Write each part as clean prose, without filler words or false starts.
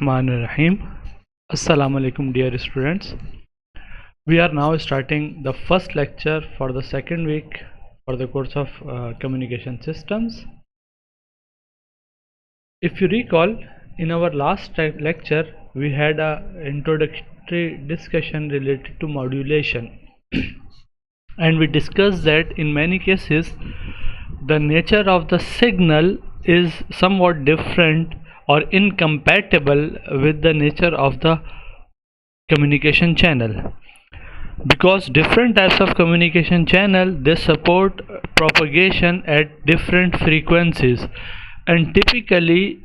Rahim. Assalamu alaikum dear students. We are now starting the first lecture for the second week for the course of communication systems. If you recall, in our last lecture we had a introductory discussion related to modulation and we discussed that in many cases the nature of the signal is somewhat different or incompatible with the nature of the communication channel, because different types of communication channel they support propagation at different frequencies, and typically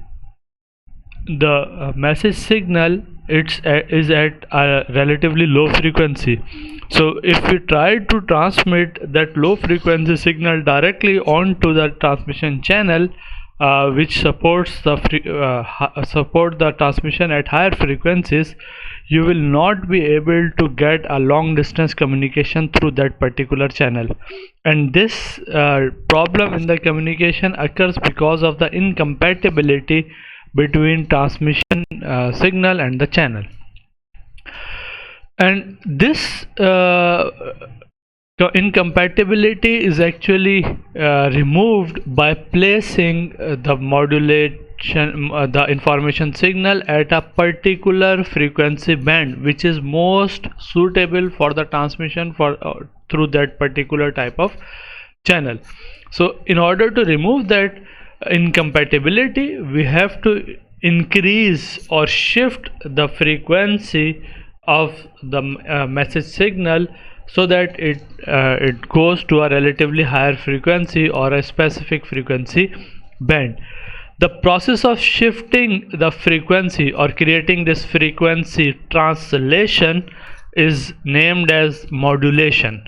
the message signal is at a relatively low frequency. So if we try to transmit that low frequency signal directly onto the transmission channel, which supports the transmission at higher frequencies, you will not be able to get a long distance communication through that particular channel. And this problem in the communication occurs because of the incompatibility between transmission signal and the channel. And this incompatibility is actually removed by placing the modulation the information signal at a particular frequency band which is most suitable for the transmission for through that particular type of channel. So in order to remove that incompatibility, we have to increase or shift the frequency of the message signal so that it goes to a relatively higher frequency or a specific frequency band. The process of shifting the frequency or creating this frequency translation is named as modulation.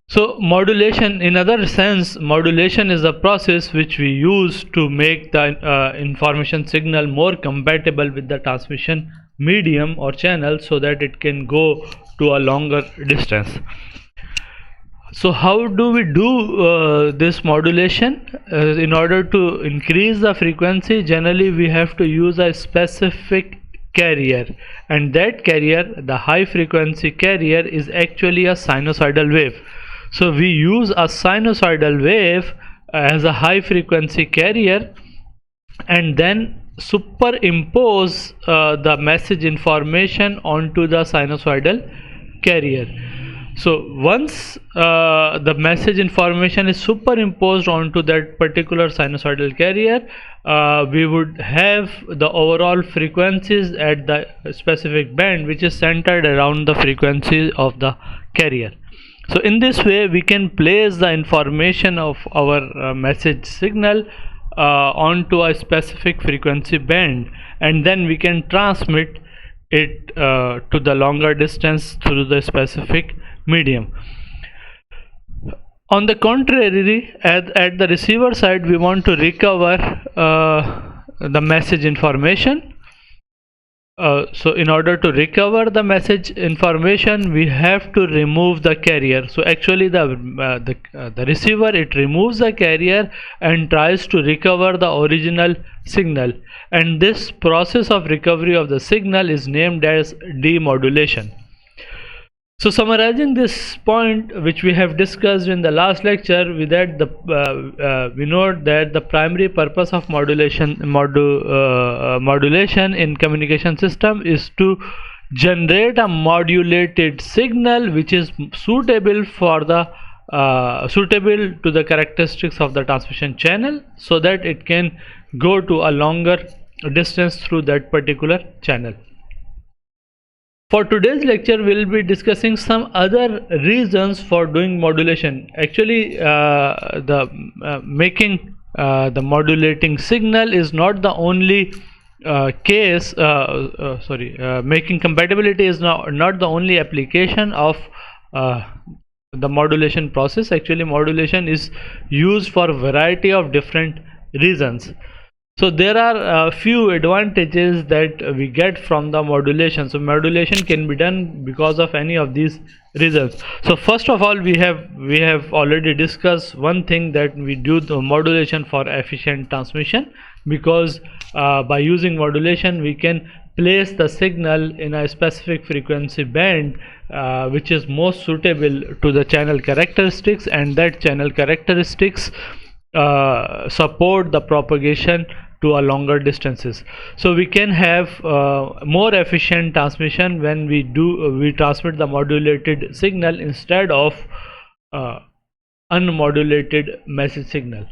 So modulation, in other sense, modulation is a process which we use to make the information signal more compatible with the transmission medium or channel so that it can go to a longer distance. So how do we do this modulation? In order to increase the frequency, generally we have to use a specific carrier, and that carrier, the high frequency carrier, is actually a sinusoidal wave. So we use a sinusoidal wave as a high frequency carrier and then superimpose the message information onto the sinusoidal carrier. So once the message information is superimposed onto that particular sinusoidal carrier, we would have the overall frequencies at the specific band which is centered around the frequency of the carrier. So in this way we can place the information of our message signal onto a specific frequency band, and then we can transmit it to the longer distance through the specific medium. On the contrary, at the receiver side, we want to recover the message information. So in order to recover the message information, we have to remove the carrier. So actually the receiver, it removes the carrier and tries to recover the original signal, and this process of recovery of the signal is named as demodulation. So summarizing this point which we have discussed in the last lecture, we note that the primary purpose of modulation in communication system is to generate a modulated signal which is suitable for the suitable to the characteristics of the transmission channel so that it can go to a longer distance through that particular channel. For today's lecture, we will be discussing some other reasons for doing modulation. Actually, making the modulating signal is not the only case. Making compatibility is not the only application of the modulation process. Actually, modulation is used for a variety of different reasons. So there are a few advantages that we get from the modulation. So modulation can be done because of any of these reasons. So first of all, we have already discussed one thing, that we do the modulation for efficient transmission, because by using modulation we can place the signal in a specific frequency band which is most suitable to the channel characteristics, and that channel characteristics support the propagation to a longer distances. So we can have more efficient transmission when we transmit the modulated signal instead of unmodulated message signal.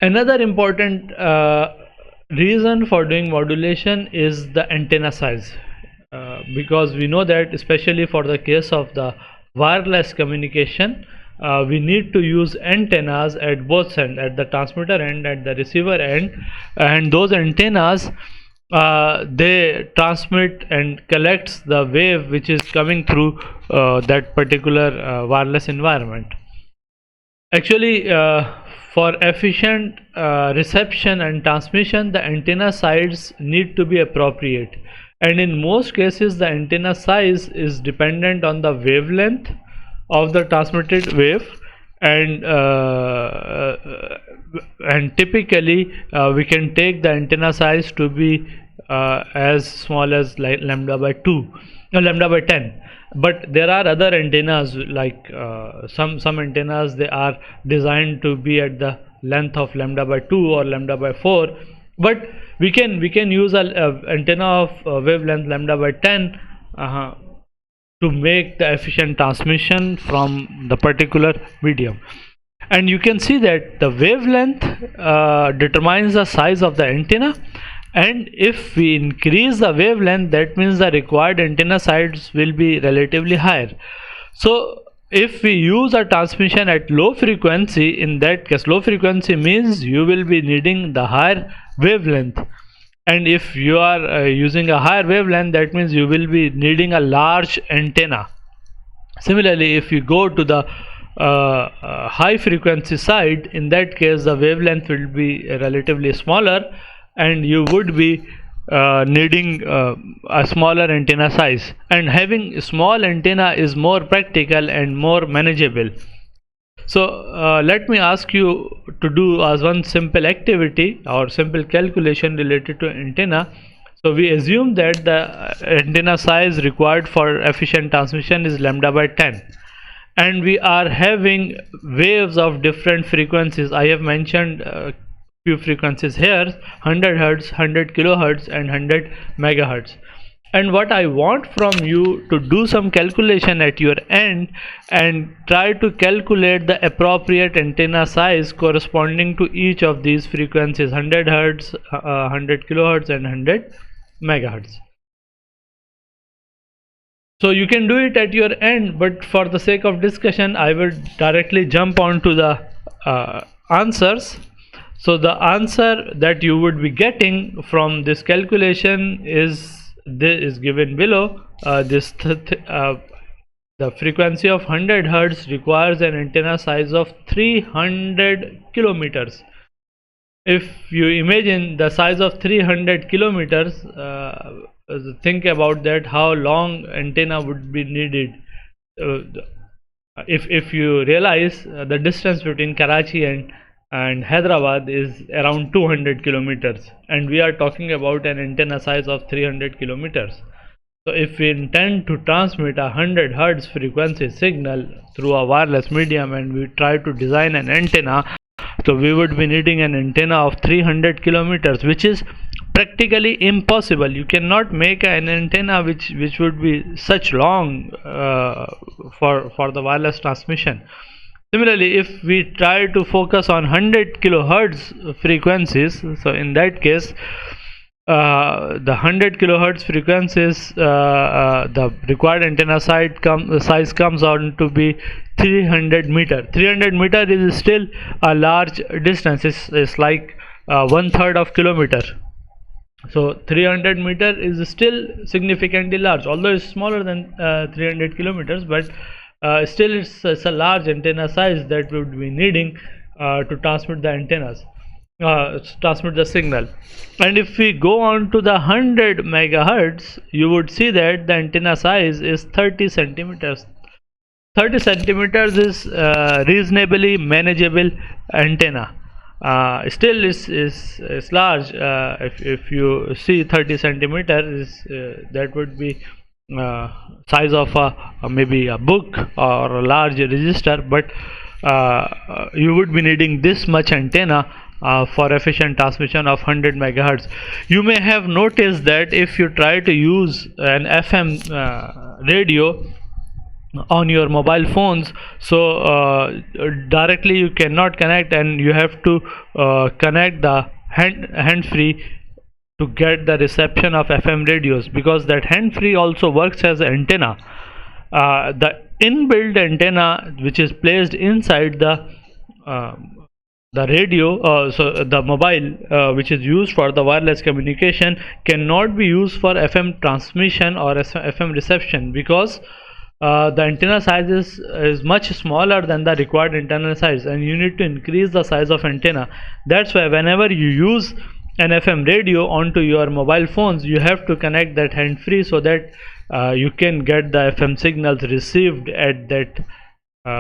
Another important reason for doing modulation is the antenna size, because we know that especially for the case of the wireless communication, we need to use antennas at both ends, at the transmitter end, at the receiver end, and those antennas they transmit and collects the wave which is coming through that particular wireless environment. Actually, for efficient reception and transmission, the antenna size need to be appropriate, and in most cases the antenna size is dependent on the wavelength of the transmitted wave, and typically we can take the antenna size to be as small as like lambda by 2 or lambda by 10. But there are other antennas like some antennas, they are designed to be at the length of lambda by 2 or lambda by 4, but we can use a antenna of wavelength lambda by 10 to make the efficient transmission from the particular medium. And you can see that the wavelength determines the size of the antenna, and if we increase the wavelength, that means the required antenna size will be relatively higher. So if we use a transmission at low frequency, in that case low frequency means you will be needing the higher wavelength, and if you are using a higher wavelength, that means you will be needing a large antenna. Similarly, if you go to the high frequency side, in that case the wavelength will be relatively smaller, and you would be needing a smaller antenna size, and having a small antenna is more practical and more manageable. So let me ask you to do as one simple activity or simple calculation related to antenna. So we assume that the antenna size required for efficient transmission is lambda by 10, and we are having waves of different frequencies. I have mentioned few frequencies here: 100 Hz, 100 kilohertz and 100 megahertz. And what I want from you to do some calculation at your end and try to calculate the appropriate antenna size corresponding to each of these frequencies: 100 Hz, 100 kilohertz and 100 megahertz. So you can do it at your end, but for the sake of discussion I will directly jump on to the answers. So the answer that you would be getting from this calculation is given below. The frequency of 100 Hz requires an antenna size of 300 kilometers. If you imagine the size of 300 kilometers, think about that, how long antenna would be needed. If you realize the distance between Karachi and Hyderabad is around 200 kilometers, and we are talking about an antenna size of 300 kilometers. So if we intend to transmit a 100 Hz frequency signal through a wireless medium and we try to design an antenna, so we would be needing an antenna of 300 kilometers, which is practically impossible. You cannot make an antenna which would be such long for the wireless transmission. Similarly, if we try to focus on 100 kilohertz frequencies, so in that case the 100 kilohertz frequencies, the required antenna size comes out to be 300 meter. 300 meter is still a large distance. It's like 1/3 of kilometer. So 300 meter is still significantly large, although it's smaller than 300 kilometers, but still it's a large antenna size that we would be needing to transmit the signal. And if we go on to the 100 megahertz, you would see that the antenna size is 30 centimeters. 30 centimeters is reasonably manageable antenna. still is large. If you see 30 centimeter is that would be size of maybe a book or a large register, but you would be needing this much antenna for efficient transmission of 100 megahertz. You may have noticed that if you try to use an FM radio on your mobile phones, so directly you cannot connect, and you have to connect the hand-free to get the reception of FM radios, because that hand-free also works as an antenna. The inbuilt antenna which is placed inside the radio, so the mobile which is used for the wireless communication, cannot be used for FM transmission or FM reception, because the antenna size is much smaller than the required antenna size, and you need to increase the size of antenna. That's why whenever you use an FM radio onto your mobile phones, you have to connect that hand free, so that you can get the FM signals received at that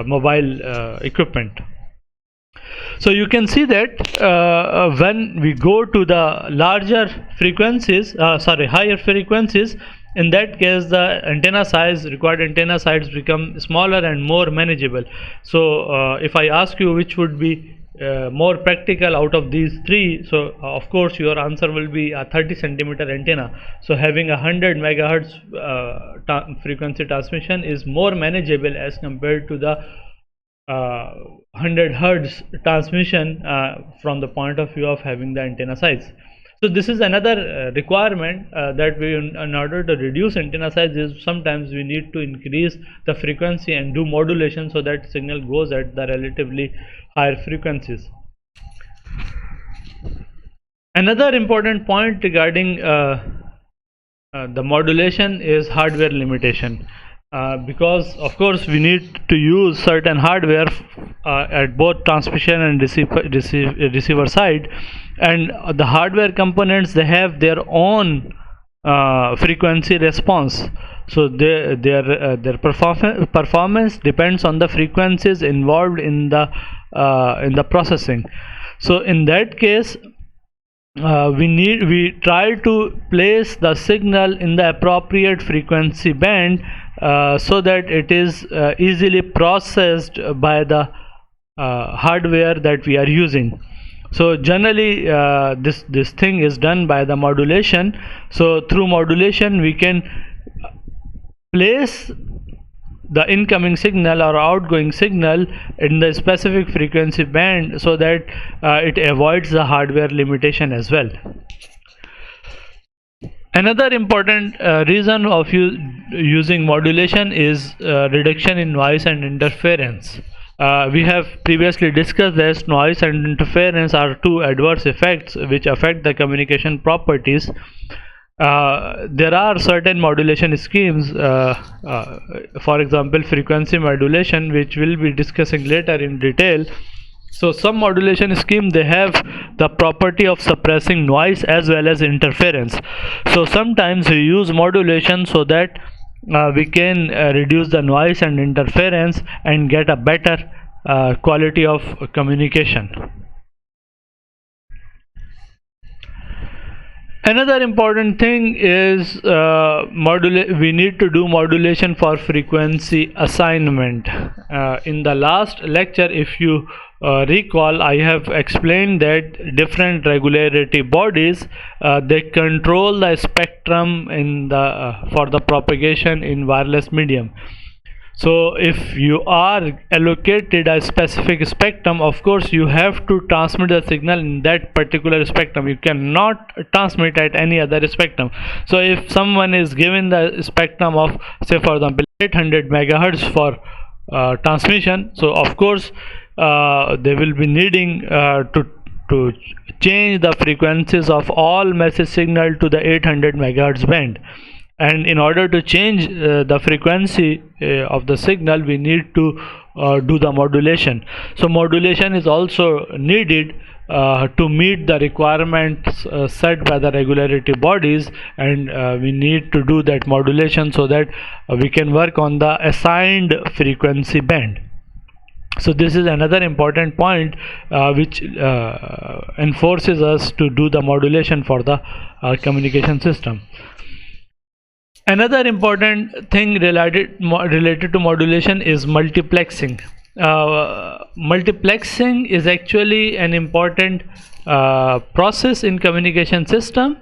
mobile equipment. So you can see that when we go to the larger frequencies, higher frequencies, in that case the required antenna size become smaller and more manageable. So if I ask you which would be more practical out of these three, so of course your answer will be a 30 centimeter antenna. So having 100 megahertz frequency transmission is more manageable as compared to the 100 hertz transmission from the point of view of having the antenna size. So this is another requirement that we, in order to reduce antenna size, is sometimes we need to increase the frequency and do modulation, so that signal goes at the relatively higher frequencies. Another important point regarding the modulation is hardware limitation. Because of course we need to use certain hardware at both transmission and receiver side, and the hardware components, they have their own frequency response. So their performance depends on the frequencies involved in the processing. So in that case, we try to place the signal in the appropriate frequency band, so that it is easily processed by the hardware that we are using. So generally this thing is done by the modulation. So through modulation we can place the incoming signal or outgoing signal in the specific frequency band, so that it avoids the hardware limitation as well. Another important reason of using modulation is reduction in noise and interference. We have previously discussed that noise and interference are two adverse effects which affect the communication properties. There are certain modulation schemes, for example frequency modulation, which we'll be discussing later in detail. So some modulation scheme, they have the property of suppressing noise as well as interference. So sometimes we use modulation so that we can reduce the noise and interference and get a better quality of communication. Another important thing is we need to do modulation for frequency assignment. In the last lecture, if you recall, I have explained that different regulatory bodies they control the spectrum in for the propagation in wireless medium. So if you are allocated a specific spectrum, of course you have to transmit the signal in that particular spectrum. You cannot transmit at any other spectrum. So if someone is given the spectrum of, say for example, 800 megahertz for transmission, so of course they will be needing to change the frequencies of all message signal to the 800 megahertz band. And in order to change the frequency of the signal, we need to do the modulation. So modulation is also needed to meet the requirements set by the regulatory bodies, and we need to do that modulation so that we can work on the assigned frequency band. So this is another important point which enforces us to do the modulation for the communication system. Another important thing related to modulation is multiplexing. Multiplexing is actually an important process in communication system.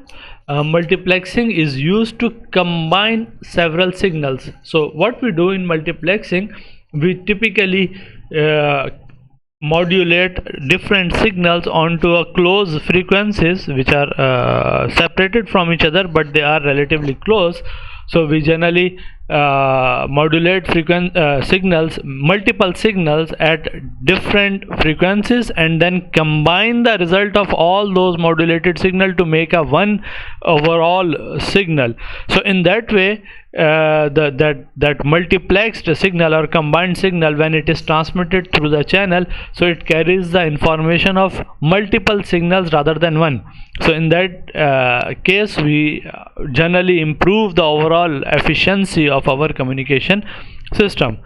Multiplexing is used to combine several signals. So what we do in multiplexing, we typically modulate different signals onto a close frequencies which are separated from each other, but they are relatively close. So we generally modulate signals, multiple signals at different frequencies, and then combine the result of all those modulated signal to make a one overall signal. So in that way, that multiplexed signal or combined signal, when it is transmitted through the channel, so it carries the information of multiple signals rather than one. So in that case, we generally improve the overall efficiency of our communication system.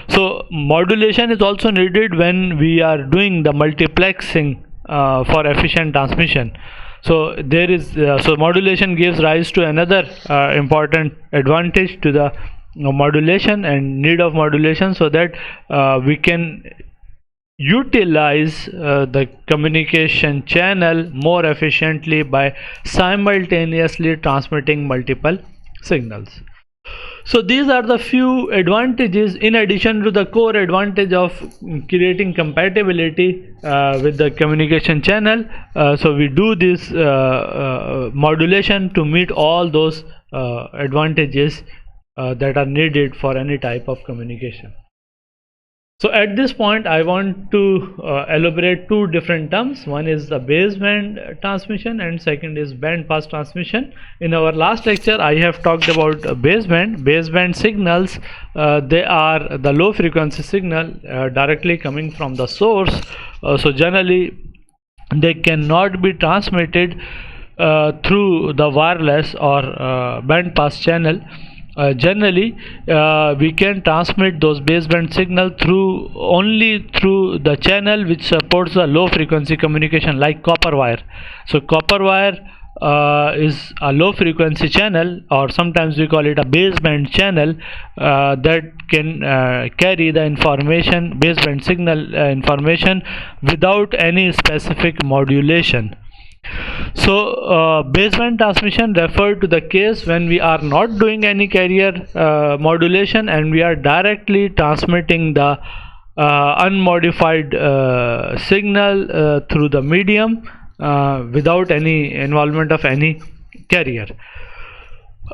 So modulation is also needed when we are doing the multiplexing for efficient transmission. So there is so modulation gives rise to another important advantage to the modulation and need of modulation, so that we can utilize the communication channel more efficiently by simultaneously transmitting multiple signals. So these are the few advantages in addition to the core advantage of creating compatibility with the communication channel. So we do this modulation to meet all those advantages that are needed for any type of communication. So at this point, I want to elaborate two different terms. One is the baseband transmission and second is bandpass transmission. In our last lecture, I have talked about baseband. Baseband signals, they are the low frequency signal directly coming from the source. So generally, they cannot be transmitted through the wireless or bandpass channel. Generally, we can transmit those baseband signal only through the channel which supports the low frequency communication, like copper wire. So copper wire is a low frequency channel, or sometimes we call it a baseband channel, that can carry the information, baseband signal information, without any specific modulation. So baseband transmission refer to the case when we are not doing any carrier modulation and we are directly transmitting the unmodified signal through the medium without any involvement of any carrier.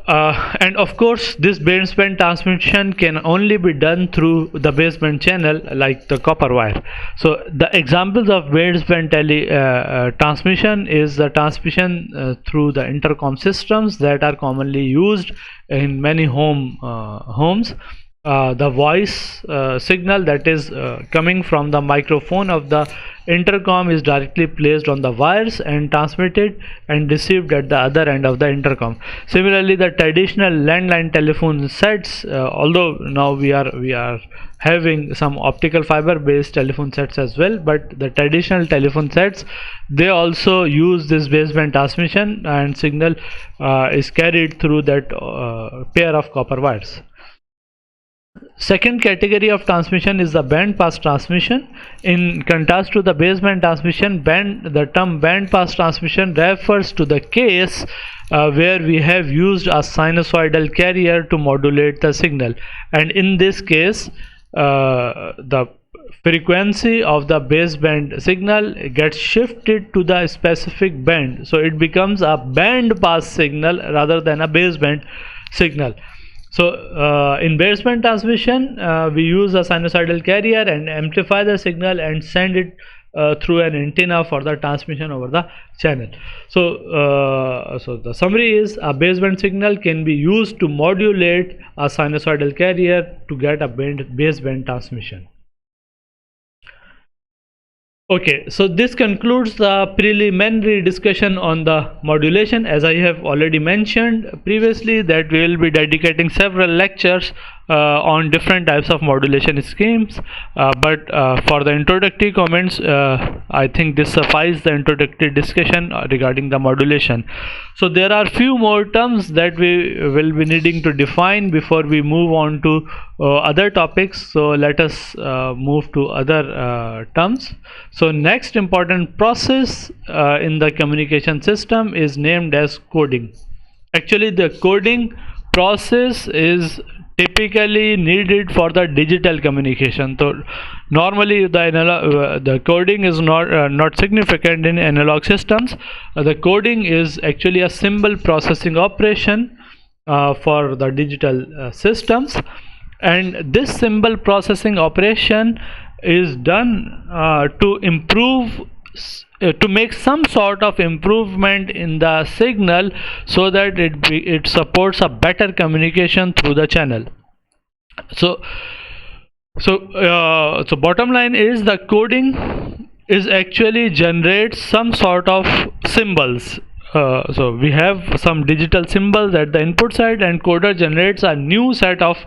And of course, this baseband transmission can only be done through the baseband channel, like the copper wire. So the examples of baseband transmission is the transmission through the intercom systems that are commonly used in many homes. The voice signal that is coming from the microphone of the intercom is directly placed on the wires and transmitted and received at the other end of the intercom. Similarly, the traditional landline telephone sets, although now we are having some optical fiber based telephone sets as well, but the traditional telephone sets, they also use this baseband transmission, and signal is carried through that pair of copper wires. Second category of transmission is the bandpass transmission. In contrast to the baseband transmission, the term bandpass transmission refers to the case where we have used a sinusoidal carrier to modulate the signal, and in this case the frequency of the baseband signal gets shifted to the specific band, so it becomes a bandpass signal rather than a baseband signal. So in baseband transmission, we use a sinusoidal carrier and amplify the signal and send it through an antenna for the transmission over the channel. So the summary is, a baseband signal can be used to modulate a sinusoidal carrier to get a baseband transmission. Okay, so this concludes the preliminary discussion on the modulation. As I have already mentioned previously, that we will be dedicating several lectures on different types of modulation schemes, but for the introductory comments, I think this suffices the introductory discussion regarding the modulation. So there are few more terms that we will be needing to define before we move on to other topics. So let us move to other terms. So next important process in the communication system is named as coding. Actually, the coding process is typically needed for the digital communication. So normally the coding is not significant in analog systems. The coding is actually a symbol processing operation for the digital systems, and this symbol processing operation is done to make some sort of improvement in the signal so that it supports a better communication through the channel. So bottom line is the coding is actually generates some sort of symbols. So we have some digital symbols at the input side, and coder generates a new set of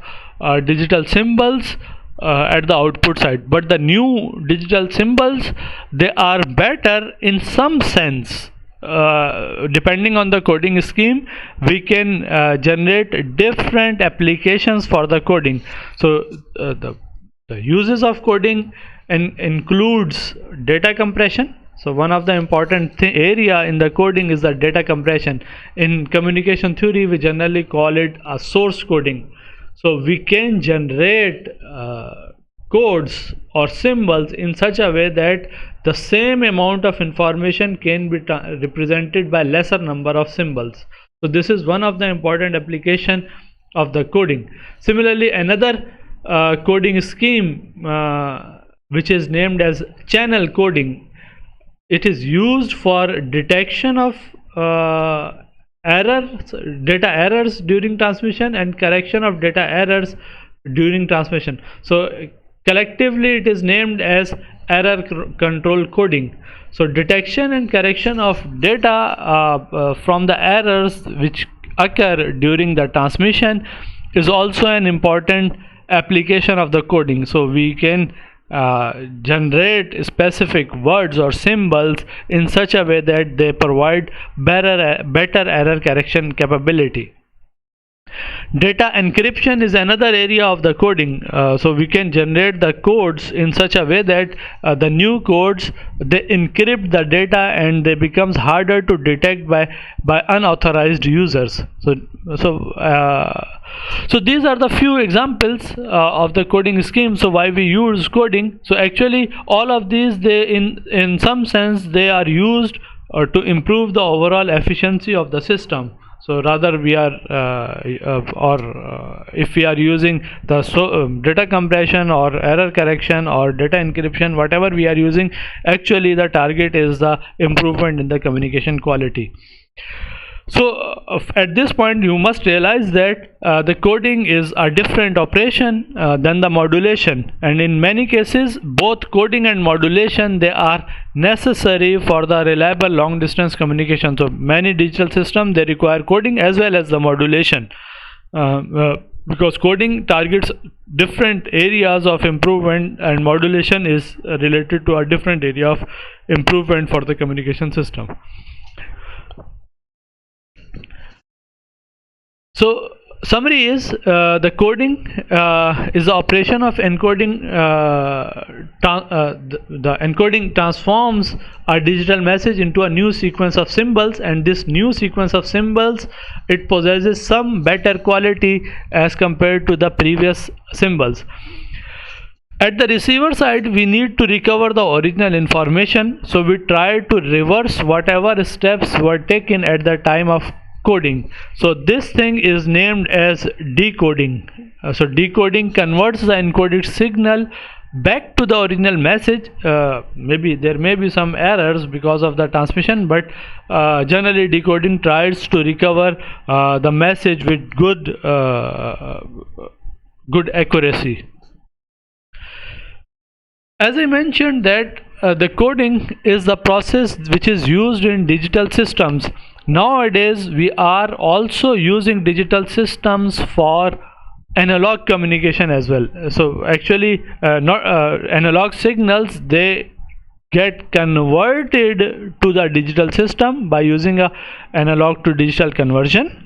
digital symbols at the output side. But the new digital symbols, they are better in some sense. Depending on the coding scheme, we can generate different applications for the coding. So the uses of coding includes data compression. So one of the important area in the coding is the data compression. In communication theory, we generally call it a source coding. So we can generate codes or symbols in such a way that the same amount of information can be represented by lesser number of symbols. So this is one of the important application of the coding. Similarly, another coding scheme which is named as channel coding. It is used for detection of data errors during transmission and correction of data errors during transmission. So collectively it is named as error control coding. So detection and correction of data from the errors which occur during the transmission is also an important application of the coding. So we can generate specific words or symbols in such a way that they provide better error correction capability. Data encryption is another area of the coding. So we can generate the codes in such a way that the new codes, they encrypt the data and they becomes harder to detect by unauthorized users. So these are the few examples of the coding scheme. So why we use coding? So actually all of these, they in some sense they are used to improve the overall efficiency of the system. So rather we are if we are using the data compression or error correction or data encryption, whatever we are using, actually the target is the improvement in the communication quality. So at this point you must realize that the coding is a different operation than the modulation, and in many cases both coding and modulation, they are necessary for the reliable long distance communication. So many digital systems, they require coding as well as the modulation because coding targets different areas of improvement and modulation is related to a different area of improvement for the communication system. So summary is the coding is the operation of encoding. The encoding transforms a digital message into a new sequence of symbols, and this new sequence of symbols, it possesses some better quality as compared to the previous symbols. At the receiver side, we need to recover the original information, so we try to reverse whatever steps were taken at the time of coding. So this thing is named as decoding. So decoding converts the encoded signal back to the original message. Maybe there may be some errors because of the transmission, but generally decoding tries to recover the message with good accuracy. As I mentioned that the coding is the process which is used in digital systems. Nowadays we are also using digital systems for analog communication as well. So actually not analog signals, they get converted to the digital system by using a analog to digital conversion,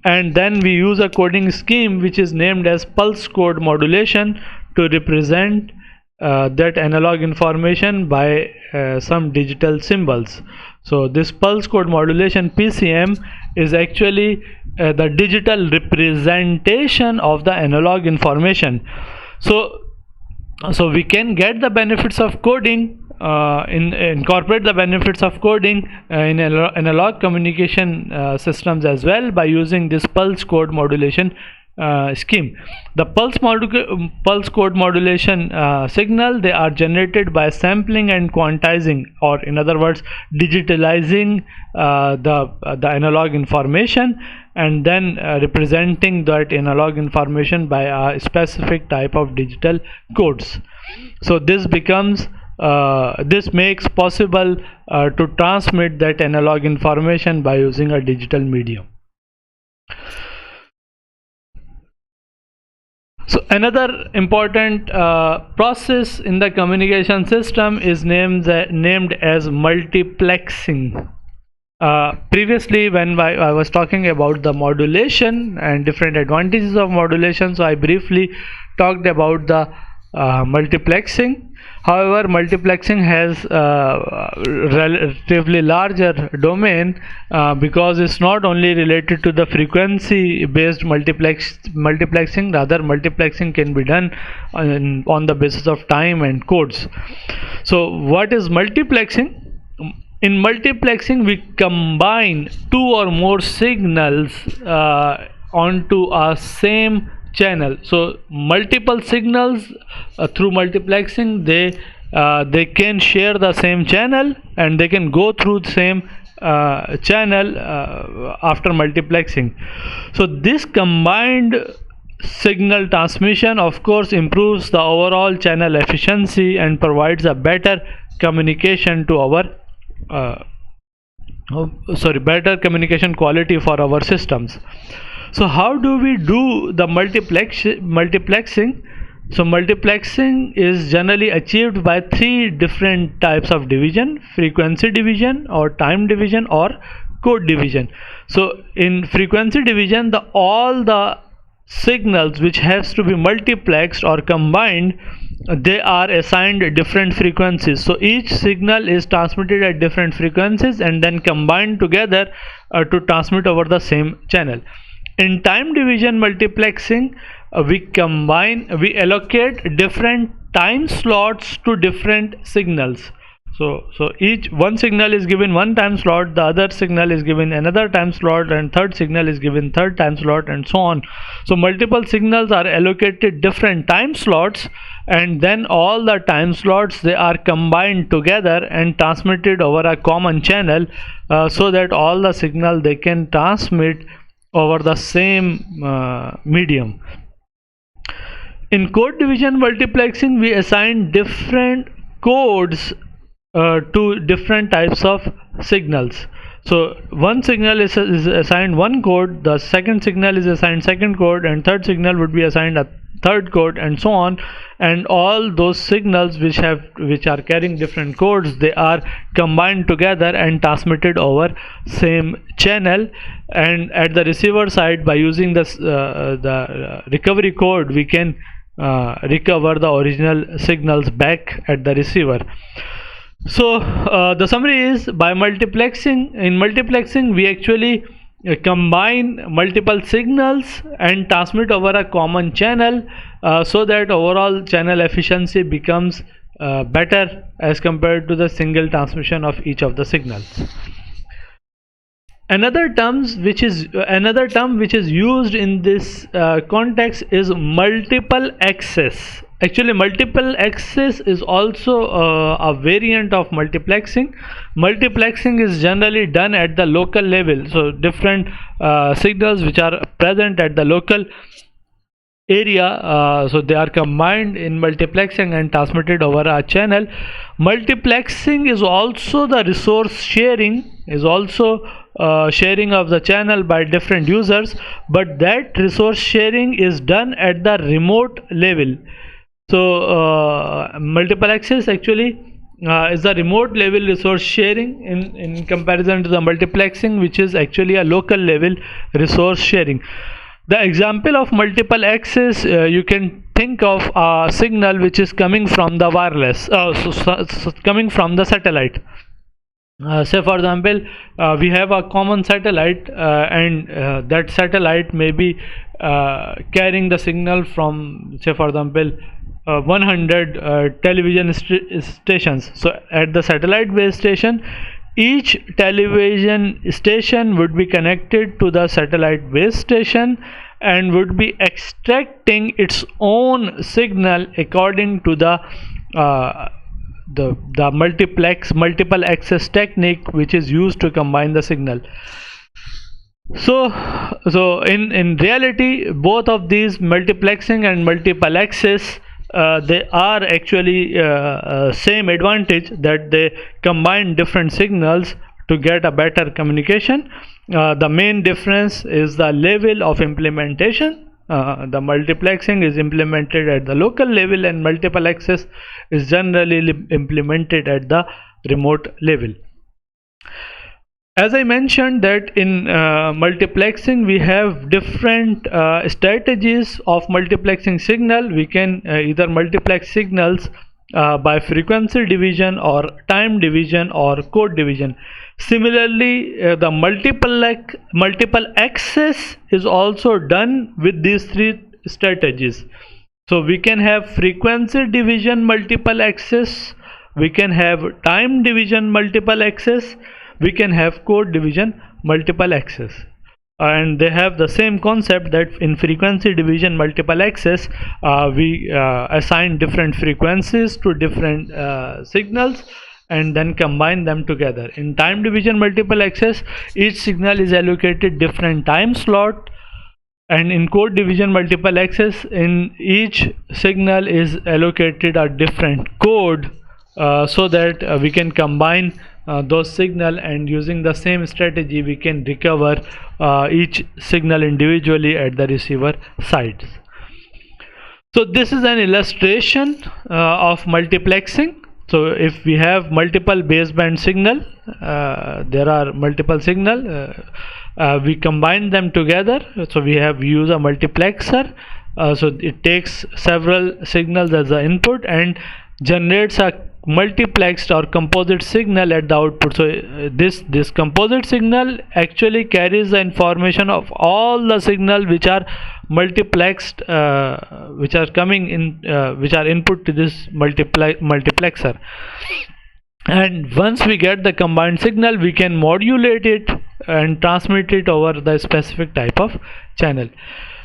and then we use a coding scheme which is named as pulse code modulation to represent that analog information by some digital symbols. So this pulse code modulation, PCM, is actually the digital representation of the analog information. So we can get the benefits of coding, incorporate the benefits of coding in analog communication systems as well by using this pulse code modulation scheme. The pulse code modulation signal, they are generated by sampling and quantizing, or in other words digitalizing the analog information, and then representing that analog information by a specific type of digital codes. So this becomes this makes possible to transmit that analog information by using a digital medium. So another important process in the communication system is named as multiplexing. Previously, when I was talking about the modulation and different advantages of modulation, so I briefly talked about the multiplexing. However, multiplexing has relatively larger domain because it's not only related to the frequency based multiplexing, rather multiplexing can be done on the basis of time and codes. So what is multiplexing? In multiplexing, we combine two or more signals onto a same channel. So multiple signals through multiplexing, they can share the same channel, and they can go through the same channel after multiplexing. So this combined signal transmission, of course, improves the overall channel efficiency and provides a better communication to our better communication quality for our systems. So how do we do the multiplexing? So multiplexing is generally achieved by three different types of division: frequency division, or time division, or code division. So in frequency division, all the signals which has to be multiplexed or combined, they are assigned different frequencies. So each signal is transmitted at different frequencies and then combined together to transmit over the same channel. In time division multiplexing, we allocate different time slots to different signals. So each one signal is given one time slot, the other signal is given another time slot, and third signal is given third time slot, and so on. So multiple signals are allocated different time slots, and then all the time slots, they are combined together and transmitted over a common channel, so that all the signal they can transmit over the same medium. In code division multiplexing, we assign different codes to different types of signals. So one signal is assigned one code, the second signal is assigned second code, and third signal would be assigned a third code, and so on. And all those signals which are carrying different codes, they are combined together and transmitted over same channel. And at the receiver side, by using this the recovery code, we can recover the original signals back at the receiver. So the summary is, by multiplexing we actually combine multiple signals and transmit over a common channel, so that overall channel efficiency becomes better as compared to the single transmission of each of the signals. Another term which is used in this context is multiple access. Actually, multiple access is also a variant of multiplexing. Multiplexing is generally done at the local level. So different signals which are present at the local area, so they are combined in multiplexing and transmitted over a channel. Multiplexing is also the resource sharing, is also sharing of the channel by different users, but that resource sharing is done at the remote level. So multiple access actually is the remote level resource sharing in comparison to the multiplexing, which is actually a local level resource sharing. The example of multiple access, you can think of a signal which is coming from the wireless, coming from the satellite. Say for example, we have a common satellite, and that satellite may be carrying the signal from, say for example, 100 television stations. So at the satellite base station, each television station would be connected to the satellite base station and would be extracting its own signal according to the multiple access technique, which is used to combine the signal. So in reality, both of these, multiplexing and multiple access, they are actually same advantage, that they combine different signals to get a better communication. The main difference is the level of implementation. The multiplexing is implemented at the local level, and multiple access is generally implemented at the remote level. As I mentioned that in multiplexing we have different strategies of multiplexing signal. We can either multiplex signals by frequency division or time division or code division. Similarly, the multiple access is also done with these three strategies. So we can have frequency division multiple access, we can have time division multiple access, we can have code division multiple access. And they have the same concept, that in frequency division multiple access, we assign different frequencies to different signals and then combine them together. In time division multiple access, each signal is allocated different time slot, and in code division multiple access, in each signal is allocated a different code, so that we can combine those signal, and using the same strategy we can recover each signal individually at the receiver side. So this is an illustration of multiplexing. So if we have multiple baseband signal, there are multiple signal, we combine them together. So we have use a multiplexer, so it takes several signals as the input and generates a multiplexed or composite signal at the output. So this composite signal actually carries the information of all the signal which are multiplexed, which are coming in, which are input to this multiplexer. And once we get the combined signal, we can modulate it and transmit it over the specific type of channel.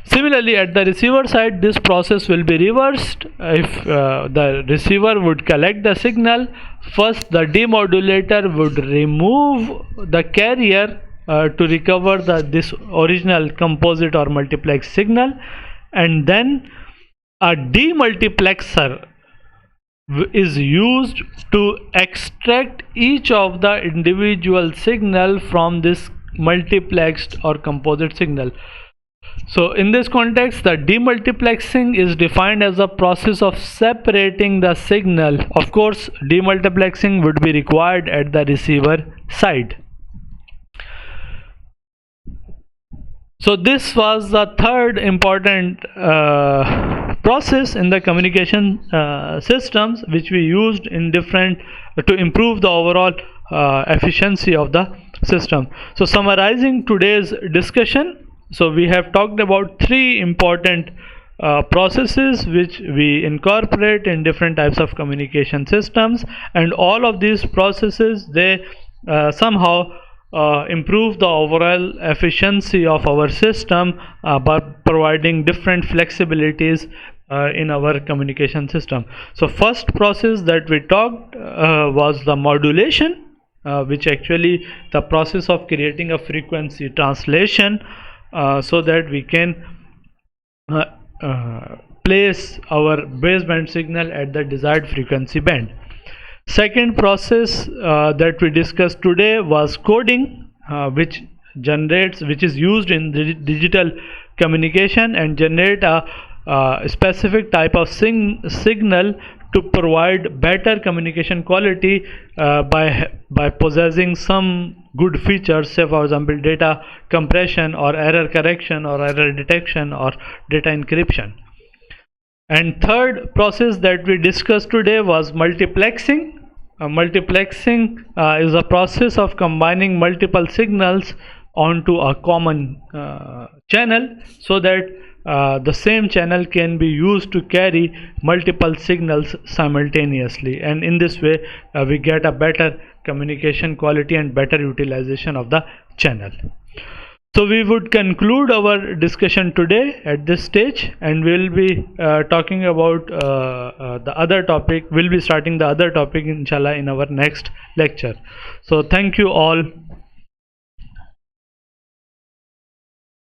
Similarly, at the receiver side, this process will be reversed. If the receiver would collect the signal, first the demodulator would remove the carrier to recover this original composite or multiplex signal, and then a demultiplexer is used to extract each of the individual signal from this multiplexed or composite signal. So in this context, the demultiplexing is defined as a process of separating the signal. Of course, demultiplexing would be required at the receiver side. So this was the third important process in the communication systems, which we used in different to improve the overall efficiency of the system. So summarizing today's discussion, so we have talked about three important processes which we incorporate in different types of communication systems, and all of these processes, they somehow improve the overall efficiency of our system by providing different flexibilities in our communication system. So first process that we talked was the modulation, which actually the process of creating a frequency translation, so that we can place our baseband signal at the desired frequency band. Second process that we discussed today was coding, which is used in digital communication and generate a specific type of signal to provide better communication quality by possessing some good features, say for example data compression or error correction or error detection or data encryption. And third process that we discussed today was multiplexing. Multiplexing is a process of combining multiple signals onto a common channel so that the same channel can be used to carry multiple signals simultaneously, and in this way we get a better communication quality and better utilization of the channel. So we would conclude our discussion today at this stage, and we'll be talking about the other topic. We'll be starting the other topic inshallah in our next lecture. So thank you all.